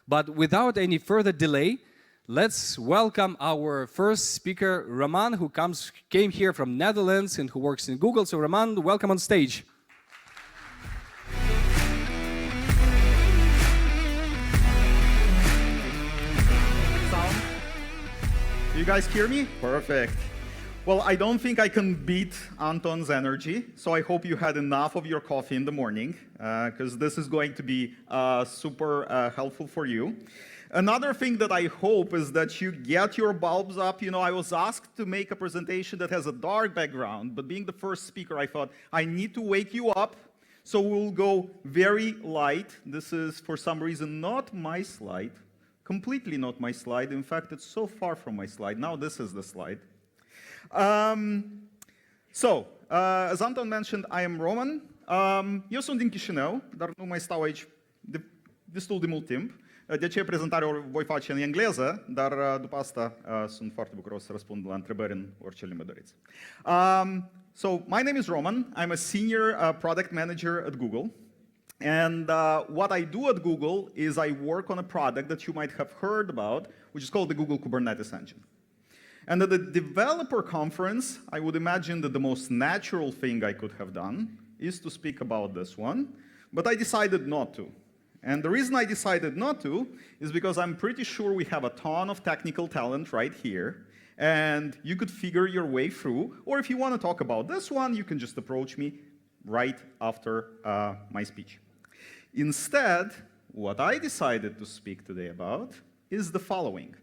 But without any further delay, let's welcome our first speaker, Roman, who came here from Netherlands and who works in Google. So Roman, welcome on stage. Sound? You guys hear me? Perfect. Well, I don't think I can beat Anton's energy, so I hope you had enough of your coffee in the morning, because this is going to be super helpful for you. Another thing that I hope is that you get your bulbs up. You know, I was asked to make a presentation that has a dark background, but being the first speaker, I thought I need to wake you up, so we'll go very light. This is, for some reason, not my slide, completely not my slide. In fact, it's so far from my slide. Now this is the slide. As Anton mentioned, I am Roman. Eu sunt din Chișinău, dar nu mai stau aici destul de mult timp. De aceea prezentarea o voi face în engleză, dar după asta sunt foarte bucuros să răspund la întrebări în orice limbă doriți. So, my name is Roman. I'm a senior product manager at Google. And what I do at Google is I work on a product that you might have heard about, which is called the Google Kubernetes Engine. And at the developer conference, I would imagine that the most natural thing I could have done is to speak about this one, but I decided not to. And the reason I decided not to is because I'm pretty sure we have a ton of technical talent right here, and you could figure your way through, or if you want to talk about this one, you can just approach me right after my speech. Instead, what I decided to speak today about is the following.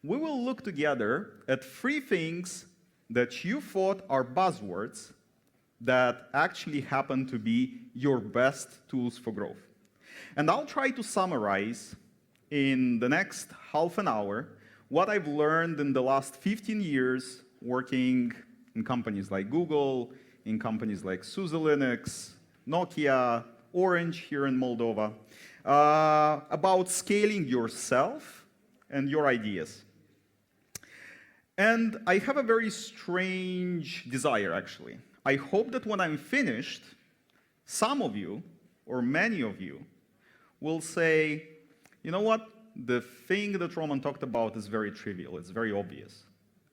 We will look together at 3 things that you thought are buzzwords that actually happen to be your best tools for growth. And I'll try to summarize in the next half an hour what I've learned in the last 15 years working in companies like Google, in companies like SUSE Linux, Nokia, Orange here in Moldova, about scaling yourself and your ideas. And I have a very strange desire, actually. I hope that when I'm finished, some of you, or many of you, will say, you know what, the thing that Roman talked about is very trivial, it's very obvious.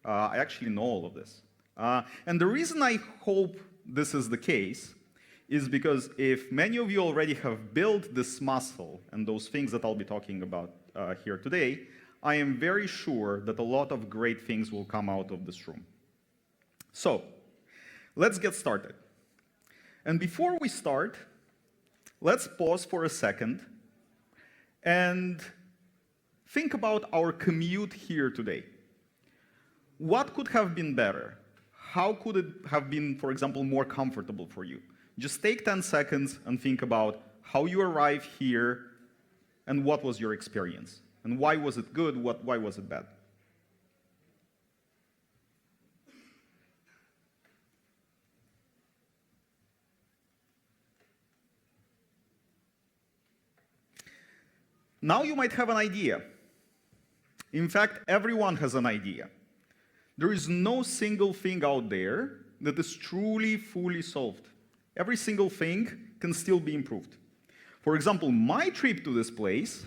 I actually know all of this. And the reason I hope this is the case is because if many of you already have built this muscle and those things that I'll be talking about here today, I am very sure that a lot of great things will come out of this room. So, let's get started. And before we start, let's pause for a second and think about our commute here today. What could have been better? How could it have been, for example, more comfortable for you? Just take 10 seconds and think about how you arrived here and what was your experience. And why was it good? Why was it bad? Now you might have an idea. In fact, everyone has an idea. There is no single thing out there that is truly, fully solved. Every single thing can still be improved. For example, my trip to this place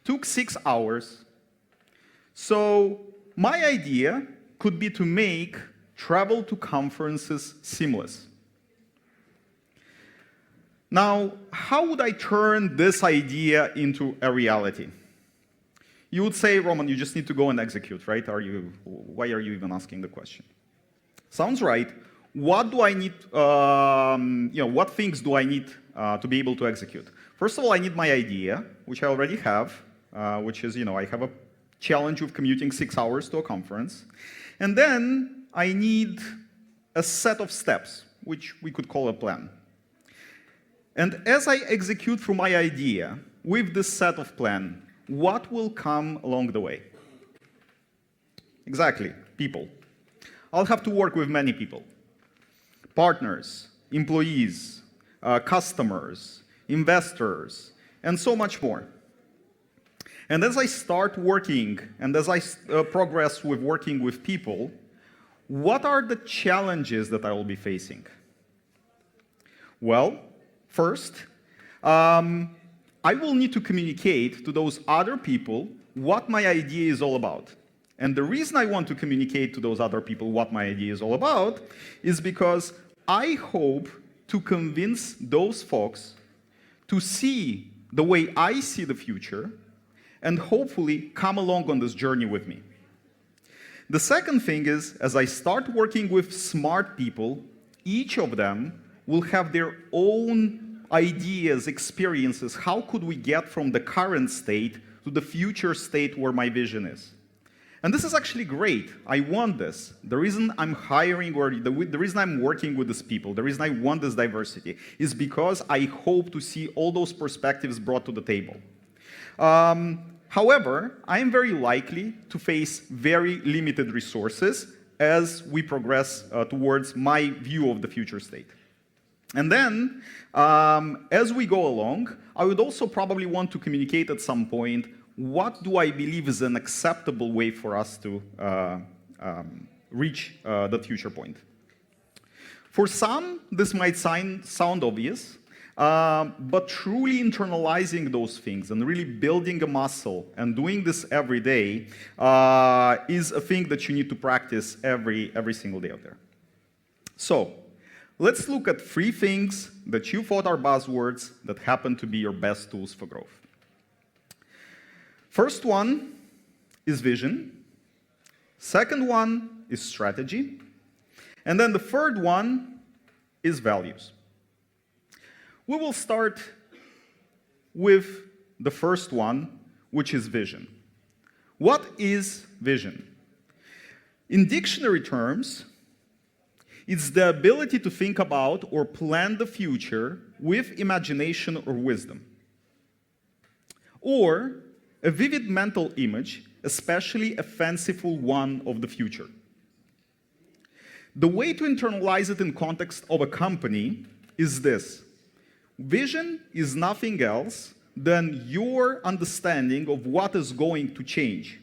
took 6 hours. So my idea could be to make travel to conferences seamless. Now, how would I turn this idea into a reality? You would say, Roman, you just need to go and execute, right? Why are you even asking the question? Sounds right. What do I need, what things do I need to be able to execute? First of all, I need my idea, which I already have, which is, I have a challenge of commuting 6 hours to a conference. And then I need a set of steps, which we could call a plan. And as I execute through my idea with this set of plan, what will come along the way? Exactly, people. I'll have to work with many people. Partners, employees, customers, investors, and so much more. And as I start working, and as I progress with working with people, what are the challenges that I will be facing? Well, first, I will need to communicate to those other people what my idea is all about. And the reason I want to communicate to those other people what my idea is all about is because I hope to convince those folks to see the way I see the future and hopefully come along on this journey with me. The second thing is, as I start working with smart people, each of them will have their own ideas, experiences. How could we get from the current state to the future state where my vision is? And this is actually great. I want this. The reason I'm hiring or the reason I'm working with these people, the reason I want this diversity is because I hope to see all those perspectives brought to the table. However, I am very likely to face very limited resources as we progress towards my view of the future state. And then, as we go along, I would also probably want to communicate at some point what do I believe is an acceptable way for us to reach the future point. For some, this might sound obvious, but truly internalizing those things and really building a muscle and doing this every day is a thing that you need to practice every single day out there. So, let's look at 3 things that you thought are buzzwords that happen to be your best tools for growth. First one is vision. Second one is strategy. And then the third one is values. We will start with the first one, which is vision. What is vision? In dictionary terms, it's the ability to think about or plan the future with imagination or wisdom. Or a vivid mental image, especially a fanciful one of the future. The way to internalize it in context of a company is this. Vision is nothing else than your understanding of what is going to change.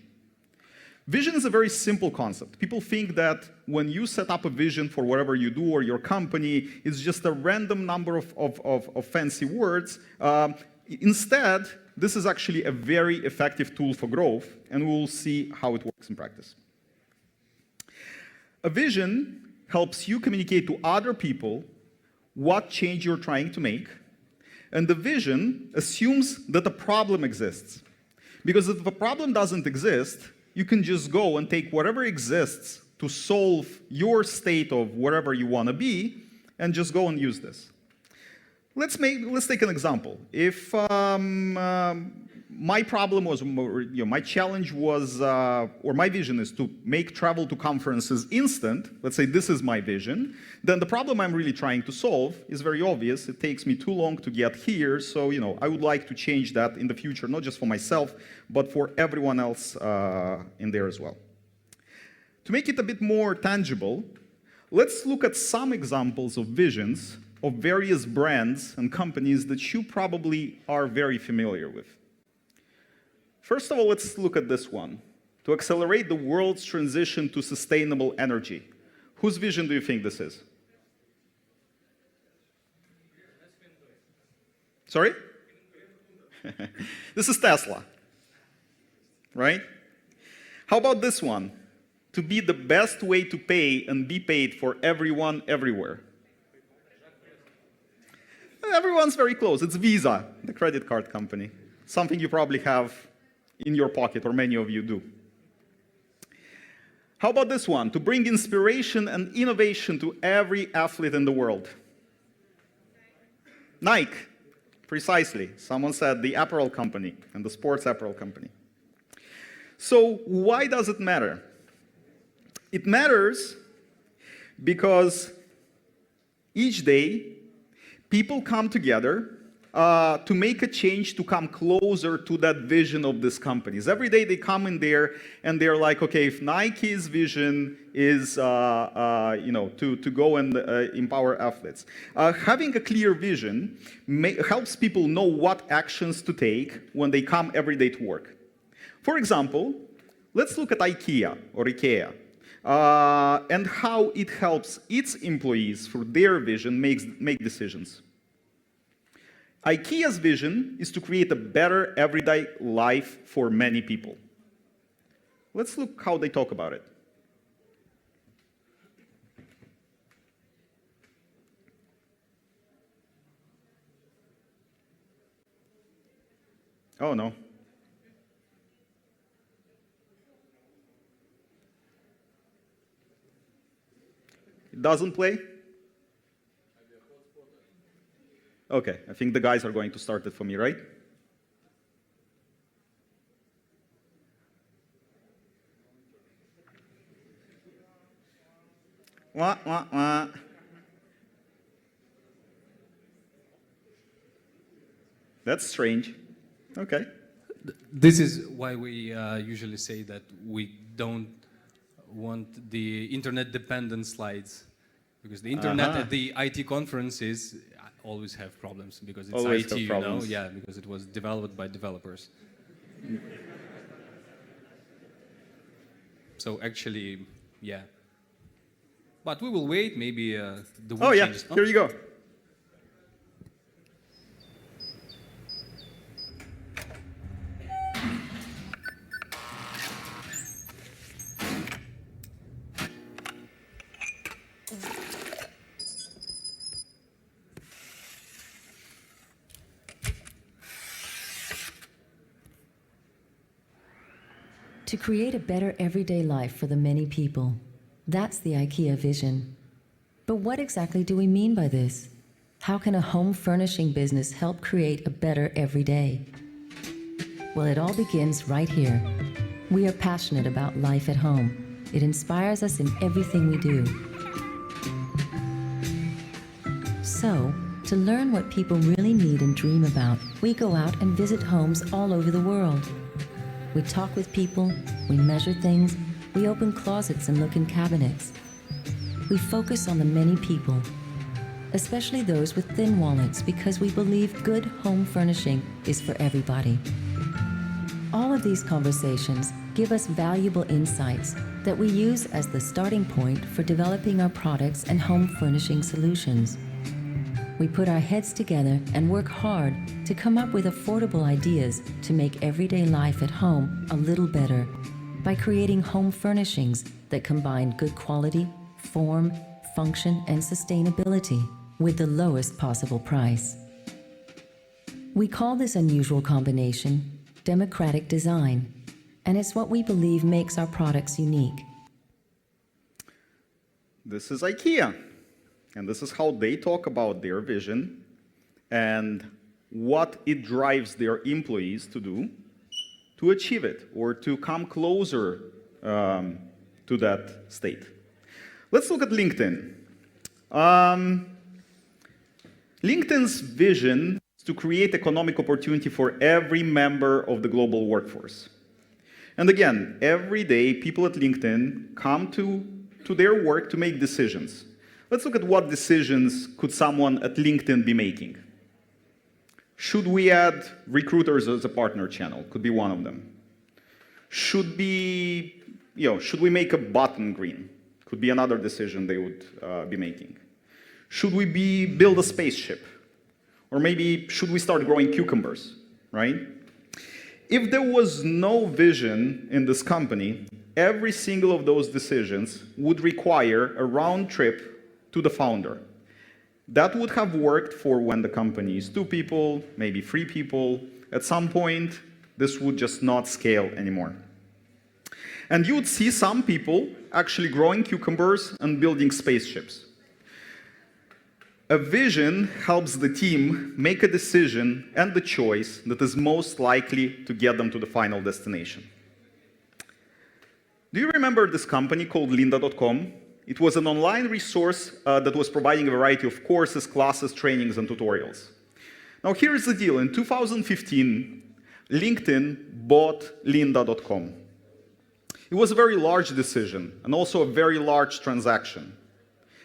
Vision is a very simple concept. People think that when you set up a vision for whatever you do or your company, it's just a random number of fancy words. Instead, this is actually a very effective tool for growth, and we'll see how it works in practice. A vision helps you communicate to other people what change you're trying to make, and the vision assumes that a problem exists. Because if a problem doesn't exist, you can just go and take whatever exists to solve your state of wherever you want to be, and just go and use this. Let's take an example. If my problem was, my challenge was, or my vision is to make travel to conferences instant, let's say this is my vision, then the problem I'm really trying to solve is very obvious. It takes me too long to get here, so I would like to change that in the future, not just for myself, but for everyone else in there as well. To make it a bit more tangible, let's look at some examples of visions of various brands and companies that you probably are very familiar with. First of all, let's look at this one. To accelerate the world's transition to sustainable energy. Whose vision do you think this is? Sorry? This is Tesla, right? How about this one? To be the best way to pay and be paid for everyone, everywhere. Everyone's very close. It's Visa, the credit card company. Something you probably have in your pocket, or many of you do. How about this one? To bring inspiration and innovation to every athlete in the world. Nike, precisely. Someone said the apparel company, and the sports apparel company. So why does it matter? It matters because each day, people come together to make a change to come closer to that vision of these companies. Every day they come in there and they're like, okay, if Nike's vision is to go and empower athletes. Having a clear vision helps people know what actions to take when they come every day to work. For example, let's look at IKEA or IKEA. And how it helps its employees, through their vision, make decisions. IKEA's vision is to create a better everyday life for many people. Let's look how they talk about it. Oh no. It doesn't play? Okay, I think the guys are going to start it for me, right? Wah, wah, wah. That's strange. Okay. This is why we usually say that we don't want the internet-dependent slides, because the internet at the IT conferences always have problems because it's Always IT, have you know, problems. yeah, because it was developed by developers. So actually, yeah. But we will wait. Maybe the Oh wind yeah, changes. here you go. To create a better everyday life for the many people. That's the IKEA vision. But what exactly do we mean by this? How can a home furnishing business help create a better everyday? Well, it all begins right here. We are passionate about life at home. It inspires us in everything we do. So, to learn what people really need and dream about, we go out and visit homes all over the world. We talk with people, we measure things, we open closets and look in cabinets. We focus on the many people, especially those with thin wallets, because we believe good home furnishing is for everybody. All of these conversations give us valuable insights that we use as the starting point for developing our products and home furnishing solutions. We put our heads together and work hard to come up with affordable ideas to make everyday life at home a little better by creating home furnishings that combine good quality, form, function, and sustainability with the lowest possible price. We call this unusual combination democratic design, and it's what we believe makes our products unique. This is IKEA. And this is how they talk about their vision and what it drives their employees to do to achieve it or to come closer to that state. Let's look at LinkedIn. LinkedIn's vision is to create economic opportunity for every member of the global workforce. And again, every day people at LinkedIn come to their work to make decisions. Let's look at what decisions could someone at LinkedIn be making. Should we add recruiters as a partner channel? Could be one of them. Should we make a button green? Could be another decision they would be making. Should we build a spaceship? Or maybe should we start growing cucumbers, right? If there was no vision in this company, every single of those decisions would require a round trip to the founder. That would have worked for when the company is 2 people, maybe 3 people. At some point, this would just not scale anymore. And you would see some people actually growing cucumbers and building spaceships. A vision helps the team make a decision and the choice that is most likely to get them to the final destination. Do you remember this company called lynda.com? It was an online resource that was providing a variety of courses, classes, trainings, and tutorials. Now, here's the deal. In 2015, LinkedIn bought lynda.com. It was a very large decision and also a very large transaction.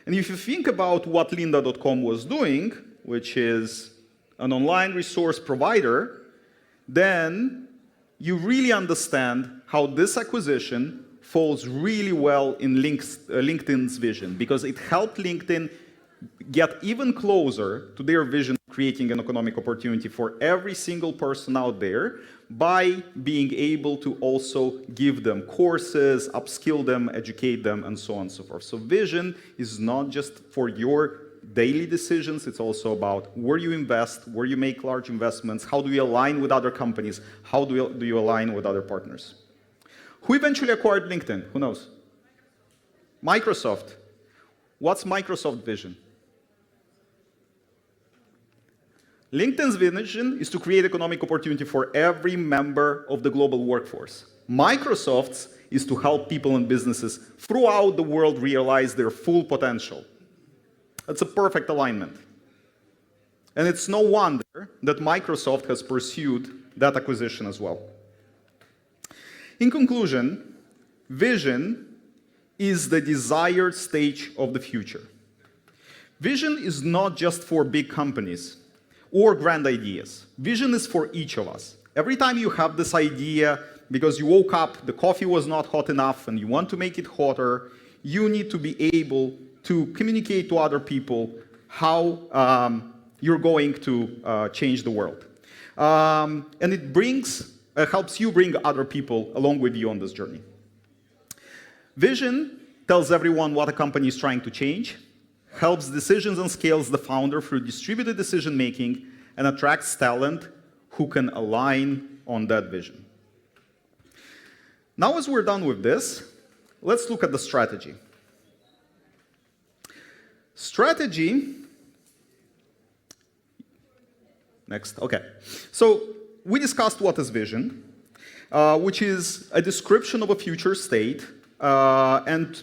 And if you think about what lynda.com was doing, which is an online resource provider, then you really understand how this acquisition falls really well in LinkedIn's vision, because it helped LinkedIn get even closer to their vision of creating an economic opportunity for every single person out there by being able to also give them courses, upskill them, educate them, and so on and so forth. So vision is not just for your daily decisions, it's also about where you invest, where you make large investments, how do you align with other companies, how do you align with other partners. Who eventually acquired LinkedIn? Who knows? Microsoft. What's Microsoft's vision? LinkedIn's vision is to create economic opportunity for every member of the global workforce. Microsoft's is to help people and businesses throughout the world realize their full potential. That's a perfect alignment. And it's no wonder that Microsoft has pursued that acquisition as well. In conclusion, vision is the desired stage of the future. Vision is not just for big companies or grand ideas. Vision is for each of us. Every time you have this idea, because you woke up, the coffee was not hot enough, and you want to make it hotter, you need to be able to communicate to other people how you're going to change the world. And it helps you bring other people along with you on this journey. Vision tells everyone what a company is trying to change, helps decisions and scales the founder through distributed decision-making, and attracts talent who can align on that vision. Now, as we're done with this, let's look at the strategy. Strategy, next, okay. So we discussed what is vision, which is a description of a future state, and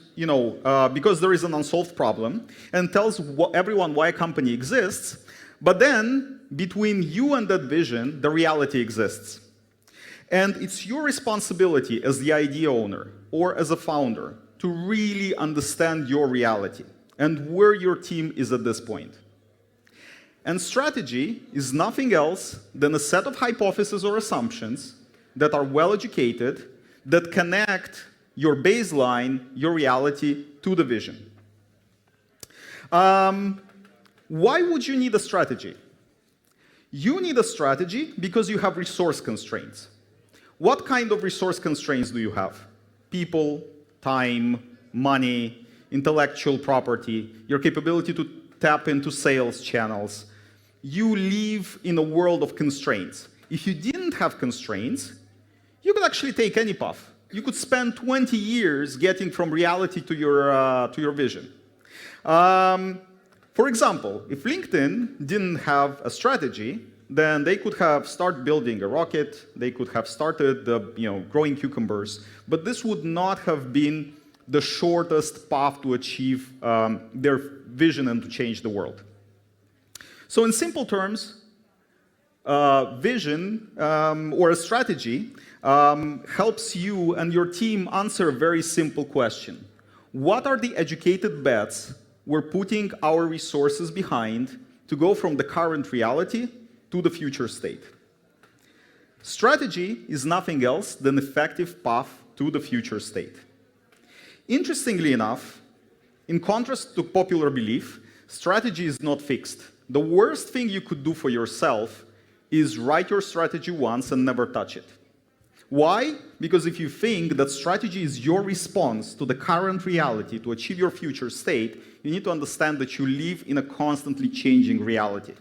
because there is an unsolved problem, and tells everyone why a company exists, but then between you and that vision, the reality exists. And it's your responsibility as the idea owner or as a founder to really understand your reality and where your team is at this point. And strategy is nothing else than a set of hypotheses or assumptions that are well educated, that connect your baseline, your reality, to the vision. Why would you need a strategy? You need a strategy because you have resource constraints. What kind of resource constraints do you have? People, time, money, intellectual property, your capability to tap into sales channels. You live in a world of constraints. If you didn't have constraints, you could actually take any path. You could spend 20 years getting from reality to your vision. For example, if LinkedIn didn't have a strategy, then they could have started building a rocket, they could have started growing cucumbers, but this would not have been the shortest path to achieve their vision and to change the world. So in simple terms, vision or a strategy helps you and your team answer a very simple question. What are the educated bets we're putting our resources behind to go from the current reality to the future state? Strategy is nothing else than an effective path to the future state. Interestingly enough, in contrast to popular belief, strategy is not fixed. The worst thing you could do for yourself is write your strategy once and never touch it. Why? Because if you think that strategy is your response to the current reality to achieve your future state, you need to understand that you live in a constantly changing reality.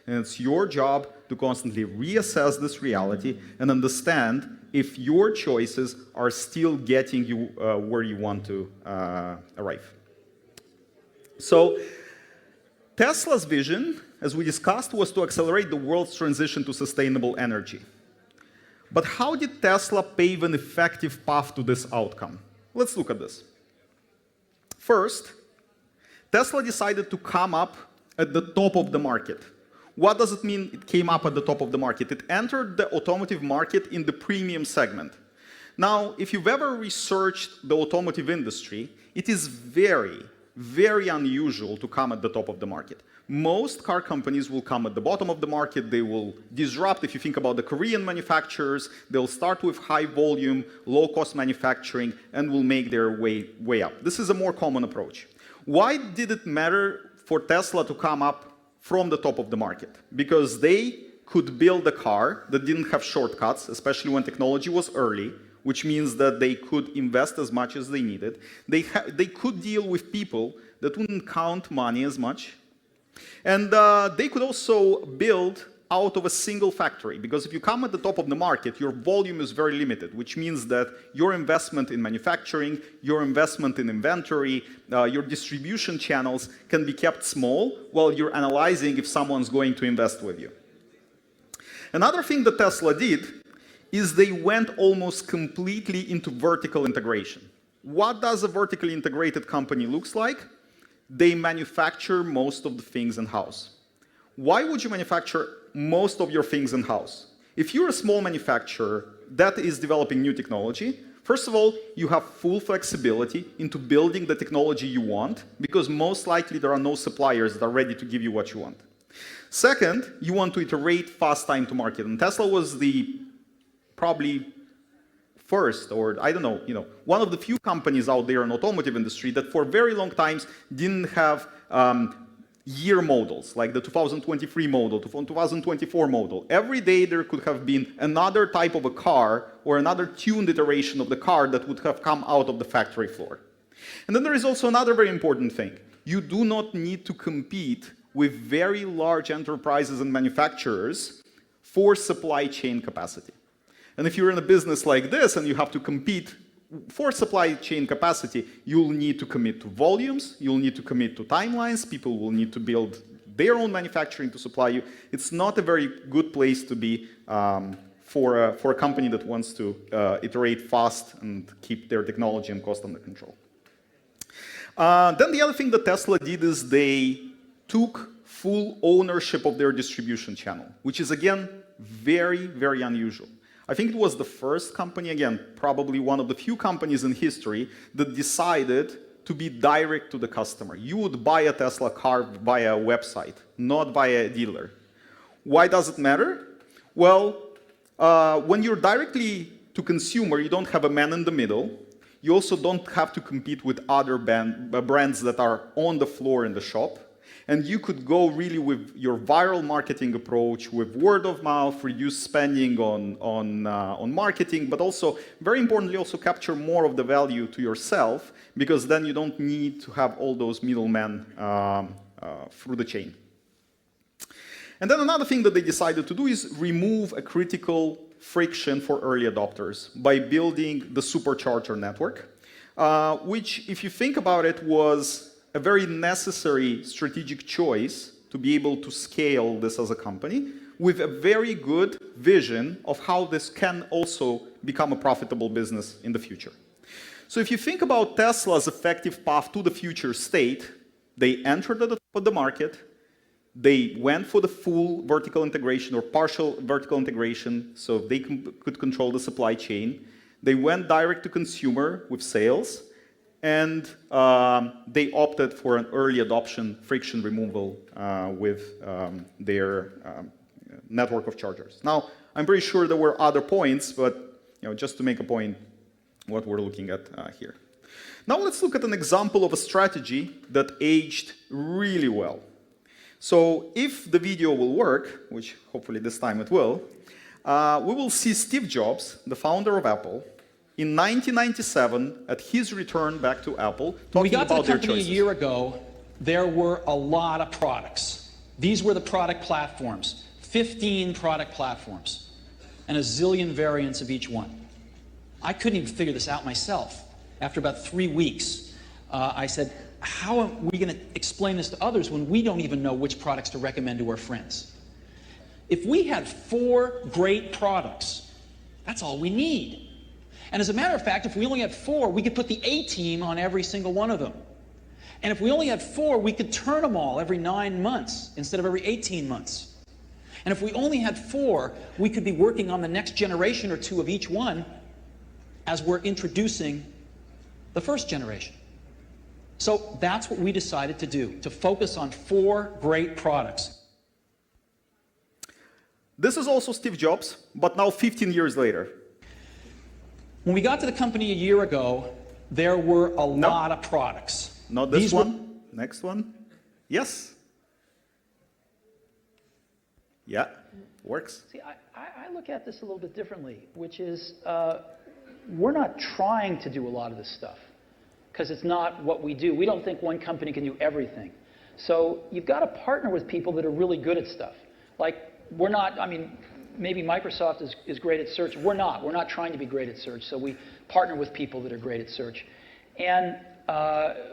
And it's your job to constantly reassess this reality and understand if your choices are still getting you where you want to arrive. So Tesla's vision, as we discussed, was to accelerate the world's transition to sustainable energy. But how did Tesla pave an effective path to this outcome? Let's look at this. First, Tesla decided to come up at the top of the market. What does it mean it came up at the top of the market? It entered the automotive market in the premium segment. Now, if you've ever researched the automotive industry, it is very, very unusual to come at the top of the market. Most car companies will come at the bottom of the market. They will disrupt. If you think about the Korean manufacturers, they'll start with high volume, low cost manufacturing, and will make their way up. This is a more common approach. Why did it matter for Tesla to come up from the top of the market, because they could build a car that didn't have shortcuts, especially when technology was early, which means that they could invest as much as they needed. They could deal with people that wouldn't count money as much. And they could also build out of a single factory, because if you come at the top of the market, your volume is very limited, which means that your investment in manufacturing, your investment in inventory, your distribution channels can be kept small while you're analyzing if someone's going to invest with you. Another thing that Tesla did is they went almost completely into vertical integration. What does a vertically integrated company looks like? They manufacture most of the things in-house. Why would you manufacture most of your things in-house? If you're a small manufacturer that is developing new technology, first of all, you have full flexibility into building the technology you want, because most likely there are no suppliers that are ready to give you what you want. Second, you want to iterate fast time to market. And Tesla was the probably first, or I don't know, one of the few companies out there in the automotive industry that for very long times didn't have year models, like the 2023 model, 2024 model. Every day there could have been another type of a car or another tuned iteration of the car that would have come out of the factory floor. And then there is also another very important thing. You do not need to compete with very large enterprises and manufacturers for supply chain capacity. And if you're in a business like this and you have to compete for supply chain capacity, you'll need to commit to volumes, you'll need to commit to timelines, people will need to build their own manufacturing to supply you. It's not a very good place to be for a company that wants to iterate fast and keep their technology and cost under control. Then the other thing that Tesla did is they took full ownership of their distribution channel, which is, again, very, very unusual. I think it was the first company, again, probably one of the few companies in history that decided to be direct to the customer. You would buy a Tesla car via a website, not via a dealer. Why does it matter? Well, when you're directly to consumer, you don't have a man in the middle. You also don't have to compete with other brands that are on the floor in the shop. And you could go really with your viral marketing approach, with word of mouth, reduce spending on marketing, but also, very importantly, also capture more of the value to yourself, because then you don't need to have all those middlemen through the chain. And then another thing that they decided to do is remove a critical friction for early adopters by building the supercharger network, which, if you think about it, was a very necessary strategic choice to be able to scale this as a company, with a very good vision of how this can also become a profitable business in the future. So if you think about Tesla's effective path to the future state, they entered at the top of the market, they went for the full vertical integration or partial vertical integration, so they could control the supply chain. They went direct to consumer with sales, and they opted for an early adoption friction removal with their network of chargers. Now, I'm pretty sure there were other points, but just to make a point, what we're looking at here. Now let's look at an example of a strategy that aged really well. So if the video will work, which hopefully this time it will, we will see Steve Jobs, the founder of Apple, in 1997, at his return back to Apple, talking about their choices. When we got to the company a year ago, there were a lot of products. These were the product platforms, 15 product platforms, and a zillion variants of each one. I couldn't even figure this out myself. After about 3 weeks, I said, how are we going to explain this to others when we don't even know which products to recommend to our friends? If we had 4 great products, that's all we need. And as a matter of fact, if we only had 4, we could put the A-team on every single one of them. And if we only had 4, we could turn them all every 9 months instead of every 18 months. And if we only had 4, we could be working on the next generation or 2 of each one as we're introducing the first generation. So that's what we decided to do, to focus on 4 great products. This is also Steve Jobs, but now 15 years later. When we got to the company a year ago, there were a lot of products. Not this one. Next one. Yes? Yeah, works. See, I look at this a little bit differently, which is we're not trying to do a lot of this stuff because it's not what we do. We don't think one company can do everything. So you've got to partner with people that are really good at stuff. Like, we're not, I mean, maybe Microsoft is great at search. We're not. We're not trying to be great at search. So we partner with people that are great at search. And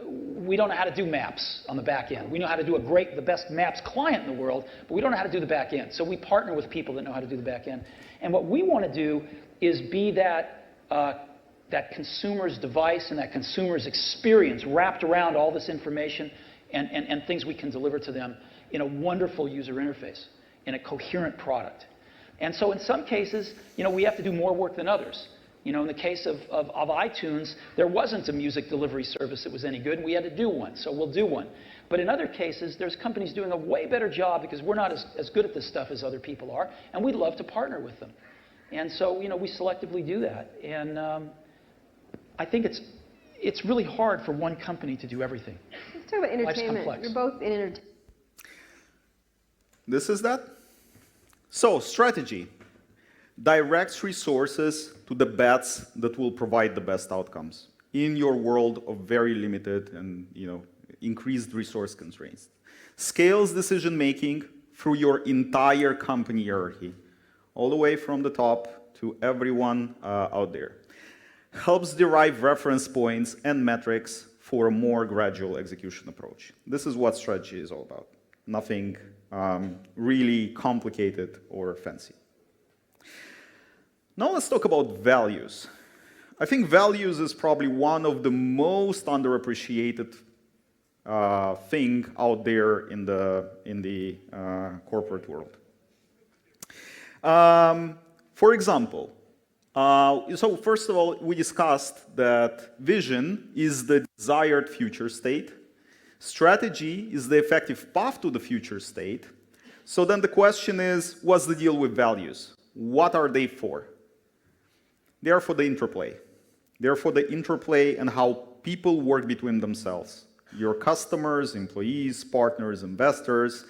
we don't know how to do maps on the back end. We know how to do the best maps client in the world, but we don't know how to do the back end. So we partner with people that know how to do the back end. And what we want to do is be that consumer's device and that consumer's experience wrapped around all this information and things we can deliver to them in a wonderful user interface, in a coherent product. And so in some cases, we have to do more work than others. In the case of iTunes, there wasn't a music delivery service that was any good, and we had to do one, so we'll do one. But in other cases, there's companies doing a way better job because we're not as good at this stuff as other people are, and we'd love to partner with them. And so, we selectively do that. And I think it's really hard for one company to do everything. Let's talk about entertainment. You're both in entertainment. This is that. So, strategy directs resources to the bets that will provide the best outcomes in your world of very limited and increased resource constraints. Scales decision-making through your entire company hierarchy, all the way from the top to everyone out there. Helps derive reference points and metrics for a more gradual execution approach. This is what strategy is all about. Nothing really complicated or fancy. Now let's talk about values. I think values is probably one of the most underappreciated thing out there in the corporate world. For example, so first of all, we discussed that vision is the desired future state. Strategy is the effective path to the future state. So then the question is, what's the deal with values? What are they for? They are for the interplay. They are for the interplay and how people work between themselves. Your customers, employees, partners, investors.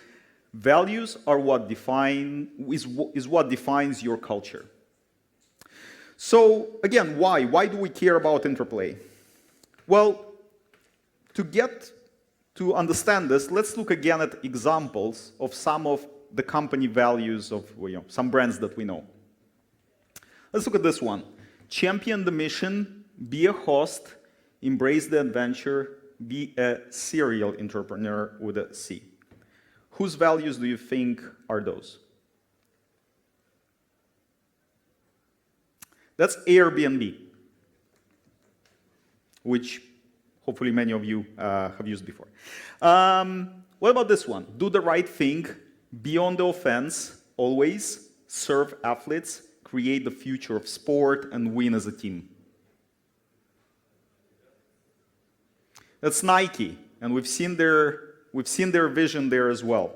Values are what is what defines your culture. So again, why? Why do we care about interplay? Well, to understand this, let's look again at examples of some of the company values of some brands that we know. Let's look at this one. Champion the mission, be a host, embrace the adventure, be a serial entrepreneur with a C. Whose values do you think are those? That's Airbnb, which hopefully many of you have used before. What about this one? Do the right thing, be on the offense, always, serve athletes, create the future of sport, and win as a team. That's Nike, and we've seen their vision there as well.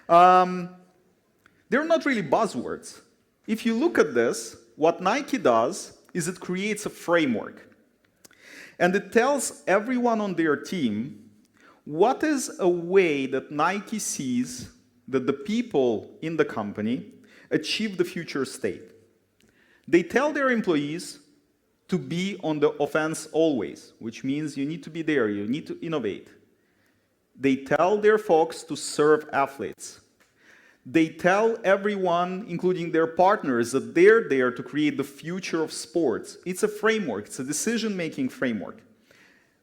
They're not really buzzwords. If you look at this, what Nike does is it creates a framework. And it tells everyone on their team what is a way that Nike sees that the people in the company achieve the future state. They tell their employees to be on the offense always, which means you need to be there, you need to innovate. They tell their folks to serve athletes. They tell everyone, including their partners, that they're there to create the future of sports. It's a framework, it's a decision-making framework.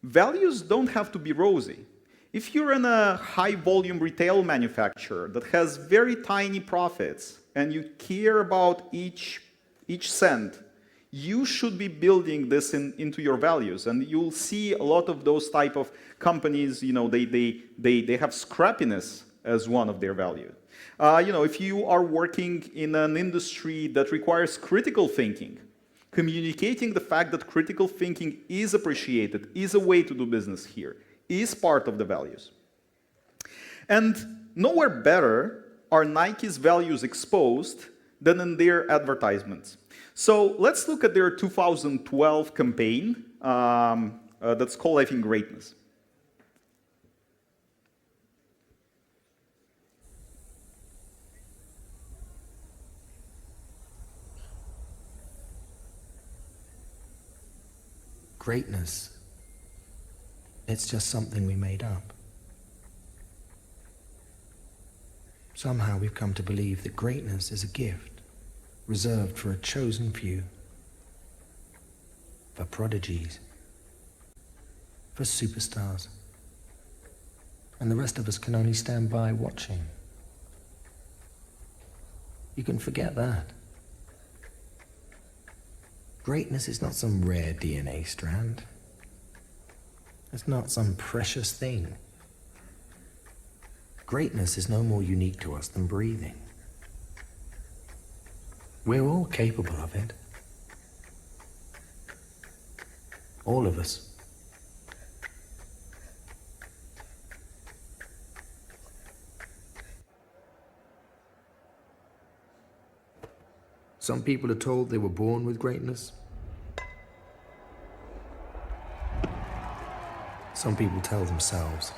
Values don't have to be rosy. If you're in a high-volume retail manufacturer that has very tiny profits and you care about each cent, you should be building this into your values. And you'll see a lot of those type of companies, they have scrappiness as one of their values. If you are working in an industry that requires critical thinking, communicating the fact that critical thinking is appreciated, is a way to do business here, is part of the values. And nowhere better are Nike's values exposed than in their advertisements. So let's look at their 2012 campaign that's called, I think, Greatness. greatness, it's just something we made up. Somehow we've come to believe that greatness is a gift reserved for a chosen few, for prodigies, for superstars, and the rest of us can only stand by watching. You can forget that. Greatness is not some rare DNA strand. It's not some precious thing. Greatness is no more unique to us than breathing. We're all capable of it. All of us. Some people are told they were born with greatness. Some people tell themselves.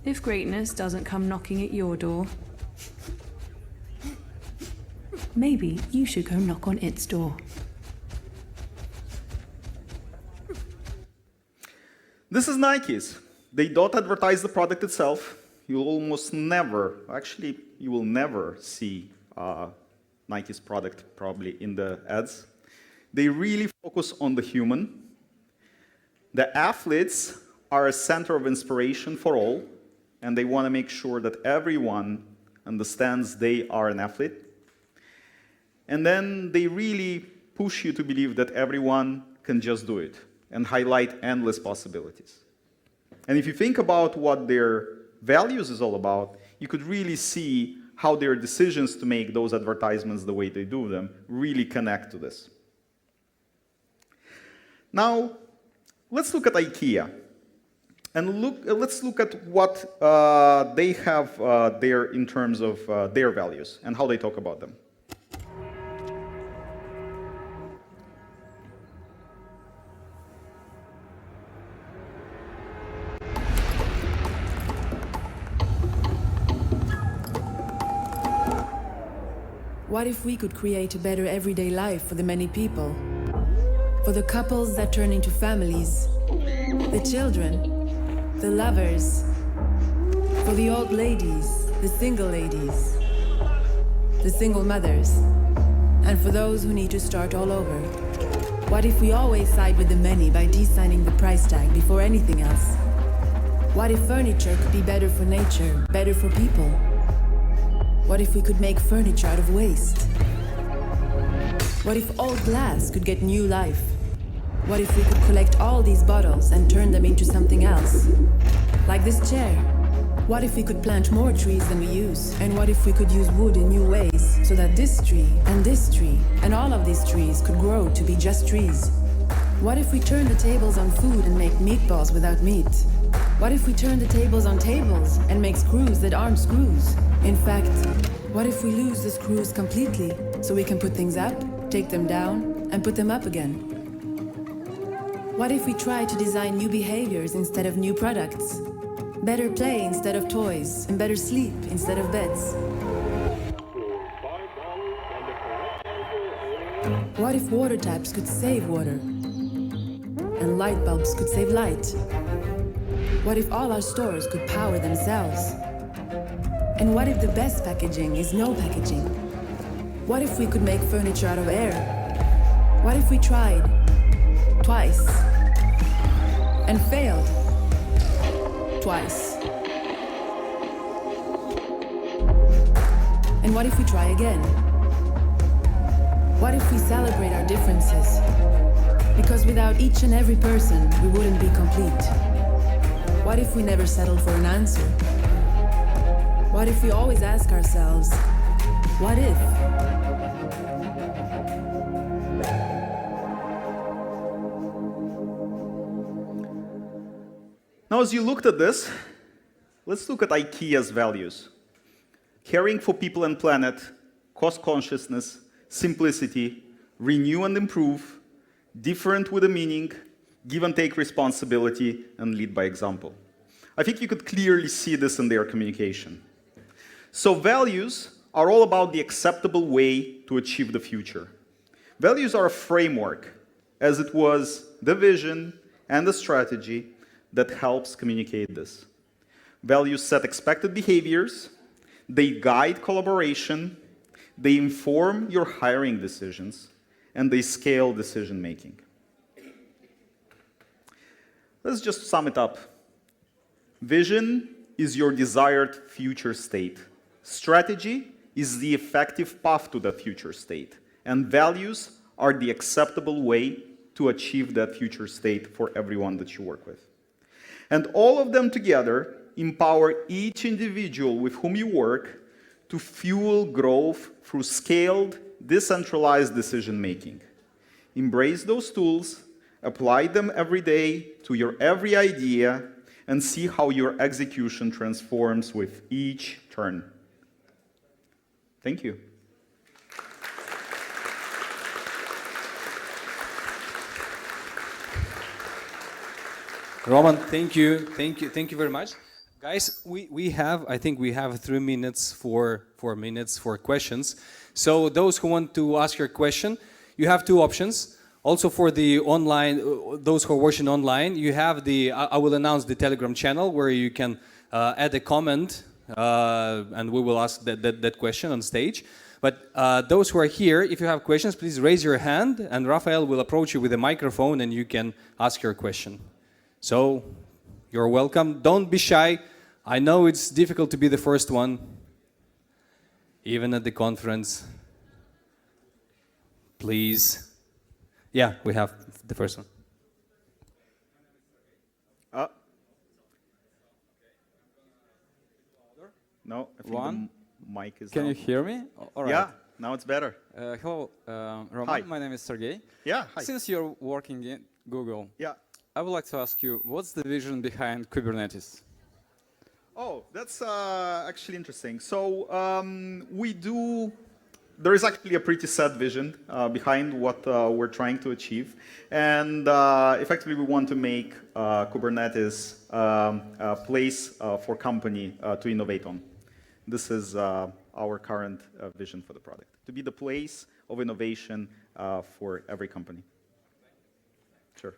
If greatness doesn't come knocking at your door, maybe you should go knock on its door. This is Nike's. They don't advertise the product itself. You'll almost never, actually, you will never see Nike's product probably in the ads. They really focus on the human. The athletes are a center of inspiration for all, and they want to make sure that everyone understands they are an athlete. And then they really push you to believe that everyone can just do it and highlight endless possibilities. And if you think about what their values is all about, you could really see how their decisions to make those advertisements the way they do them really connect to this. Now, let's look at IKEA. And let's look at what they have there in terms of their values and how they talk about them. What if we could create a better everyday life for the many people? For the couples that turn into families, the children, the lovers, for the old ladies, the single ladies, the single mothers, and for those who need to start all over. What if we always side with the many by designing the price tag before anything else? What if furniture could be better for nature, better for people? What if we could make furniture out of waste? What if old glass could get new life? What if we could collect all these bottles and turn them into something else? Like this chair. What if we could plant more trees than we use? And what if we could use wood in new ways so that this tree and all of these trees could grow to be just trees? What if we turn the tables on food and make meatballs without meat? What if we turn the tables on tables and make screws that aren't screws? In fact, what if we lose the screws completely so we can put things up, take them down, and put them up again? What if we try to design new behaviors instead of new products? Better play instead of toys, and better sleep instead of beds? What if water taps could save water? And light bulbs could save light? What if all our stores could power themselves? And what if the best packaging is no packaging? What if we could make furniture out of air? What if we tried twice and failed twice? And what if we try again? What if we celebrate our differences? Because without each and every person, we wouldn't be complete. What if we never settled for an answer? What if we always ask ourselves, what if? Now, as you looked at this, let's look at IKEA's values. Caring for people and planet, cost consciousness, simplicity, renew and improve, different with a meaning, give and take responsibility, and lead by example. I think you could clearly see this in their communication. So values are all about the acceptable way to achieve the future. Values are a framework, as it was the vision and the strategy that helps communicate this. Values set expected behaviors, they guide collaboration, they inform your hiring decisions, and they scale decision-making. Let's just sum it up. Vision is your desired future state. Strategy is the effective path to that future state. And values are the acceptable way to achieve that future state for everyone that you work with. And all of them together empower each individual with whom you work to fuel growth through scaled, decentralized decision-making. Embrace those tools, apply them every day to your every idea, and see how your execution transforms with each turn. Thank you. Roman, thank you very much. Guys, I think we have 3 minutes, 4 minutes for questions. So those who want to ask your question, you have 2 options. Also for the online, those who are watching online, you have I will announce the Telegram channel where you can add a comment and we will ask that question on stage. But those who are here, if you have questions, please raise your hand and Raphael will approach you with a microphone and you can ask your question. So you're welcome. Don't be shy. I know it's difficult to be the first one, even at the conference. Please. Yeah, we have the first one. No, I think One. the mic is Can down. you hear me? All right. Yeah, now it's better. Hello, Roman. Hi. My name is Sergey. Yeah, hi. Since you're working in Google, Yeah. I would like to ask you, what's the vision behind Kubernetes? Oh, that's actually interesting. So there is actually a pretty set vision behind what we're trying to achieve. And effectively, we want to make Kubernetes a place for company to innovate on. This is our current vision for the product, to be the place of innovation for every company. Sure.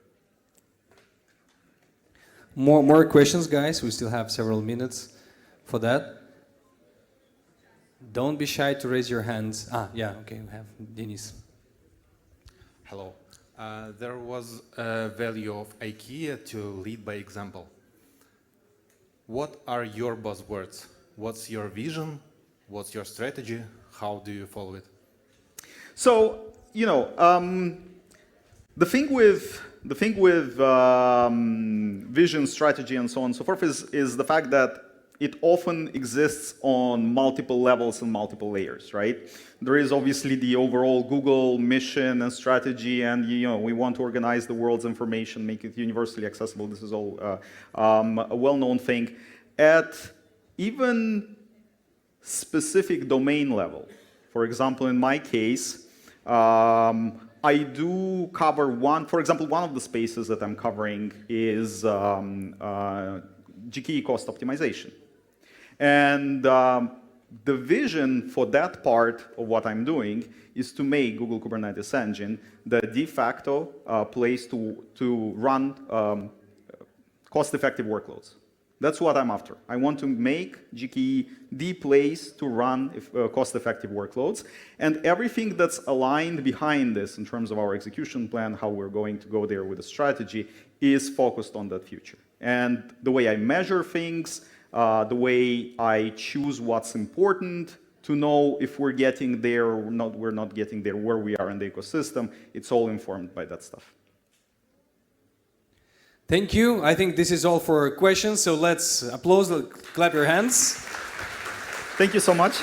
More questions, guys. We still have several minutes for that. Don't be shy to raise your hands. Yeah, okay, we have Denis. Hello. There was a value of IKEA to lead by example. What are your buzzwords? What's your vision? What's your strategy? How do you follow it? So, the thing with vision, strategy, and so on and so forth is the fact that it often exists on multiple levels and multiple layers, right? There is obviously the overall Google mission and strategy, and we want to organize the world's information, make it universally accessible. This is all a well-known thing. At even specific domain level, for example, in my case, I do cover for example, one of the spaces that I'm covering is GKE cost optimization. And the vision for that part of what I'm doing is to make Google Kubernetes Engine the de facto place to run cost-effective workloads. That's what I'm after. I want to make GKE the place to run cost-effective workloads. And everything that's aligned behind this in terms of our execution plan, how we're going to go there with the strategy, is focused on that future. And the way I measure things, the way I choose what's important to know if we're getting there or we're not getting there, where we are in the ecosystem, it's all informed by that stuff. Thank you. I think this is all for questions, so let's applause, clap your hands. Thank you so much.